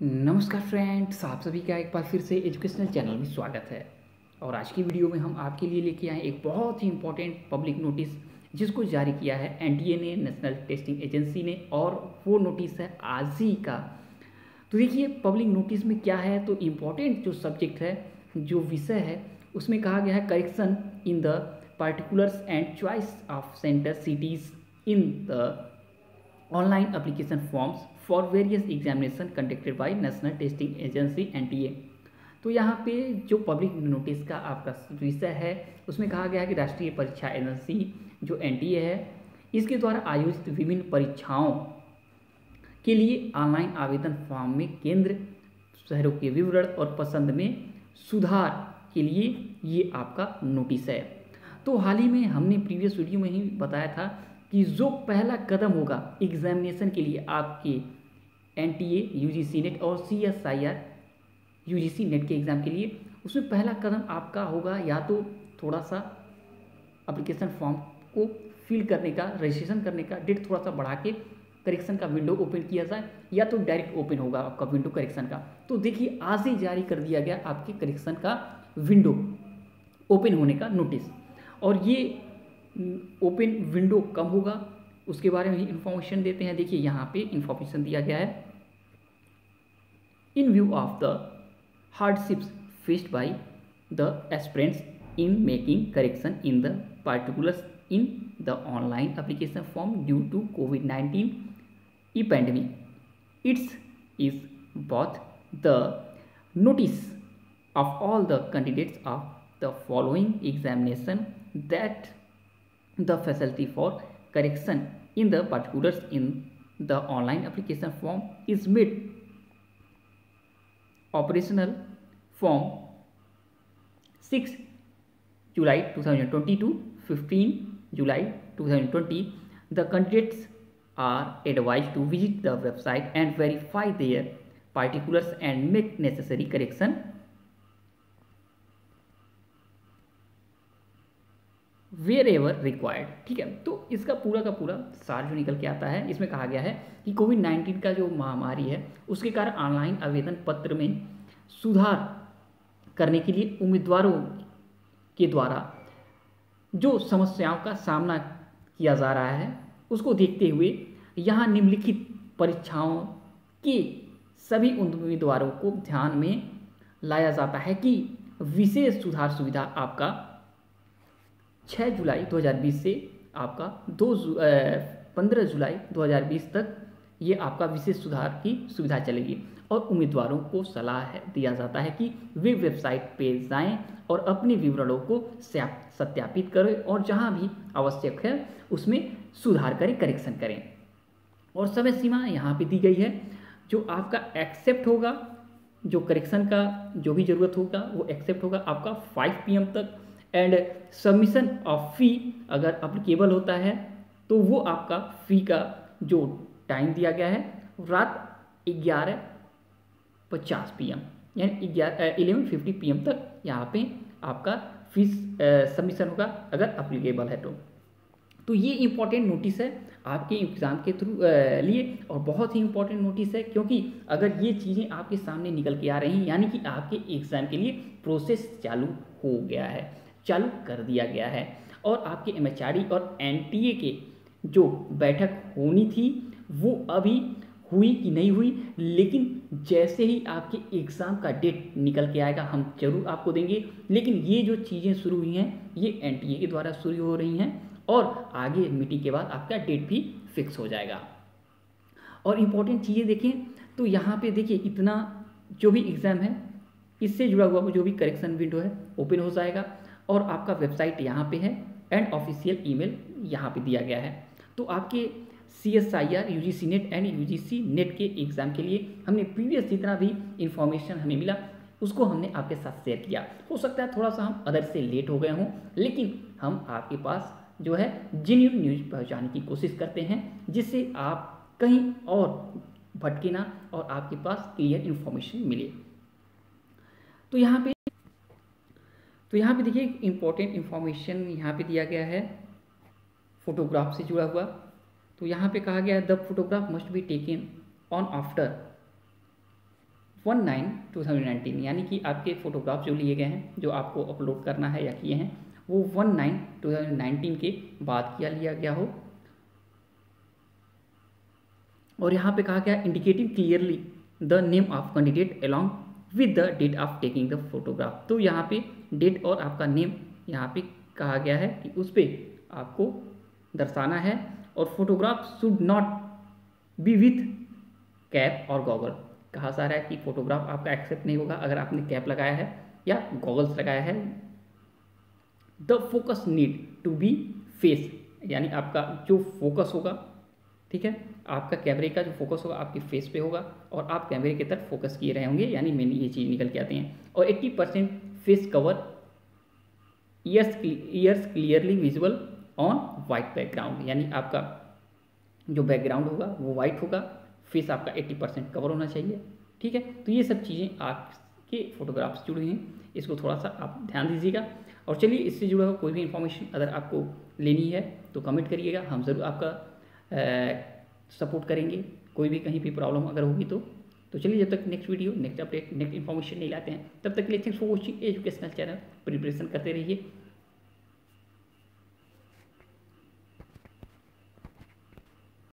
नमस्कार फ्रेंड्स, आप सभी का एक बार फिर से एजुकेशनल चैनल में स्वागत है। और आज की वीडियो में हम आपके लिए लेके आए एक बहुत ही इम्पोर्टेंट पब्लिक नोटिस जिसको जारी किया है एनटीए ने, नेशनल टेस्टिंग एजेंसी ने, और वो नोटिस है आज ही का। तो देखिए पब्लिक नोटिस में क्या है, तो इम्पोर्टेंट जो सब्जेक्ट है, जो विषय है, उसमें कहा गया है correction in the particulars and choice of centre cities in the online application forms for various examination conducted by national testing agency NTA. तो यहाँ पे जो पब्लिक नोटिस का आपका विषय है उसमें कहा गया है कि राष्ट्रीय परीक्षा एजेंसी जो एनटीए है, इसके द्वारा आयोजित विभिन्न परीक्षाओं के लिए ऑनलाइन आवेदन फॉर्म में केंद्र, शहरों के विवरण और पसंद में सुधार के लिए ये आपका नोटिस है। तो हाल ही में हमने प्रीवियस वीडियो में ही बताया था कि जो पहला कदम होगा एग्जामिनेशन के लिए आपके एनटीए, यूजीसी नेट और सीएसआईआर यूजीसी नेट के एग्ज़ाम के लिए, उसमें पहला कदम आपका होगा या तो थोड़ा सा एप्लीकेशन फॉर्म को फिल करने का, रजिस्ट्रेशन करने का डेट थोड़ा सा बढ़ा के करेक्शन का विंडो ओपन किया जाए, या तो डायरेक्ट ओपन होगा आपका विंडो करेक्शन का। तो देखिए आज ही जारी कर दिया गया आपके करेक्शन का विंडो ओपन होने का नोटिस। और ये ओपन विंडो कब होगा उसके बारे में ही इंफॉर्मेशन देते हैं। देखिए यहाँ पे इंफॉर्मेशन दिया गया है, in view of the hardships faced by the aspirants in making correction in the particulars in the online application form due to कोविड-19 pandemic, it's is both the notice of all the candidates of the following examination that the facility for correction in the particulars in the online application form is made operational from 6 July 2020 to 15 July 2020. The candidates are advised to visit the website and verify their particulars and make necessary correction wherever required। ठीक है, तो इसका पूरा का पूरा सार जो निकल के आता है, इसमें कहा गया है कि कोविड-19 का जो महामारी है उसके कारण ऑनलाइन आवेदन पत्र में सुधार करने के लिए उम्मीदवारों के द्वारा जो समस्याओं का सामना किया जा रहा है उसको देखते हुए यहाँ निम्नलिखित परीक्षाओं के सभी उम्मीदवारों को ध्यान में लाया जाता है कि विशेष सुधार सुविधा आपका 6 जुलाई 2020 से आपका 15 जुलाई 2020 तक ये आपका विशेष सुधार की सुविधा चलेगी। और उम्मीदवारों को सलाह दिया जाता है कि वे वेबसाइट पे जाएं और अपने विवरणों को सत्यापित करें और जहां भी आवश्यक है उसमें सुधार करें, करेक्शन करें। और समय सीमा यहाँ पे दी गई है, जो आपका एक्सेप्ट होगा, जो करेक्शन का जो भी ज़रूरत होगा वो एक्सेप्ट होगा आपका 5 PM तक। एंड सबमिशन ऑफ फ़ी अगर अप्लीकेबल होता है तो वो आपका फ़ी का जो टाइम दिया गया है रात 11:50 PM यानी 11:50 PM तक यहाँ पे आपका फीस सबमिशन होगा अगर अप्लीकेबल है तो ये इम्पॉर्टेंट नोटिस है आपके एग्ज़ाम के थ्रू लिए, और बहुत ही इम्पॉर्टेंट नोटिस है क्योंकि अगर ये चीज़ें आपके सामने निकल के आ रही हैं यानी कि आपके एग्ज़ाम के लिए प्रोसेस चालू हो गया है, चालू कर दिया गया है। और आपके एमएचआरडी और एनटीए के जो बैठक होनी थी वो अभी हुई कि नहीं हुई, लेकिन जैसे ही आपके एग्ज़ाम का डेट निकल के आएगा हम जरूर आपको देंगे। लेकिन ये जो चीज़ें शुरू हुई हैं ये एनटीए के द्वारा शुरू हो रही हैं और आगे मीटिंग के बाद आपका डेट भी फिक्स हो जाएगा। और इम्पोर्टेंट चीज़ें देखें तो यहाँ पे देखिए इतना जो भी एग्ज़ाम है इससे जुड़ा हुआ जो भी करेक्शन विंडो है ओपन हो जाएगा और आपका वेबसाइट यहाँ पे है एंड ऑफिशियल ईमेल यहाँ पे दिया गया है। तो आपके CSIR, UGC net and UGC net के एग्ज़ाम के लिए हमने प्रीवियस जितना भी इंफॉर्मेशन हमें मिला उसको हमने आपके साथ शेयर किया। हो सकता है थोड़ा सा हम अदर से लेट हो गए हों, लेकिन हम आपके पास जो है जेन्युइन न्यूज़ पहुँचाने की कोशिश करते हैं जिससे आप कहीं और भटके ना और आपके पास क्लियर इन्फॉर्मेशन मिले। तो यहाँ पे देखिए इम्पोर्टेंट इन्फॉर्मेशन यहाँ पे दिया गया है फोटोग्राफ से जुड़ा हुआ। तो यहाँ पे कहा गया है the photograph must be taken on after 1/9/2019, यानी कि आपके फ़ोटोग्राफ जो लिए गए हैं, जो आपको अपलोड करना है या किए हैं, वो 1/9/2019 के बाद किया लिया गया हो। और यहाँ पे कहा गया indicating clearly the name of candidate along with the date of taking the photograph. तो यहाँ पे डेट और आपका नेम यहाँ पे कहा गया है कि उस पर आपको दर्शाना है। और photograph should not be with cap और गॉगल। कहा जा रहा है कि फोटोग्राफ आपका एक्सेप्ट नहीं होगा अगर आपने कैप लगाया है या गॉगल्स लगाया है। The focus need to be face, यानी आपका जो फोकस होगा, ठीक है, आपका कैमरे का जो फोकस होगा आपके फेस पे होगा और आप कैमरे की तरफ फोकस किए रहे होंगे, यानी मेन ये चीज़ निकल के आते हैं। और 80% face cover, years clearly visible on white background, यानी आपका जो बैकग्राउंड होगा वो वाइट होगा, फेस आपका 80% कवर होना चाहिए। ठीक है, तो ये सब चीज़ें आपके फोटोग्राफ्स जुड़ी हुई हैं, इसको थोड़ा सा आप ध्यान दीजिएगा। और चलिए, इससे जुड़ा हुआ कोई भी इन्फॉर्मेशन अगर आपको लेनी है तो कमेंट करिएगा, हम ज़रूर आपका सपोर्ट करेंगे। कोई भी कहीं भी प्रॉब्लम अगर होगी तो चलिए, जब तक next video, next update, next information नहीं लाते हैं, तब तक के लिए thanks for watching educational channel. Preparation करते रहिए,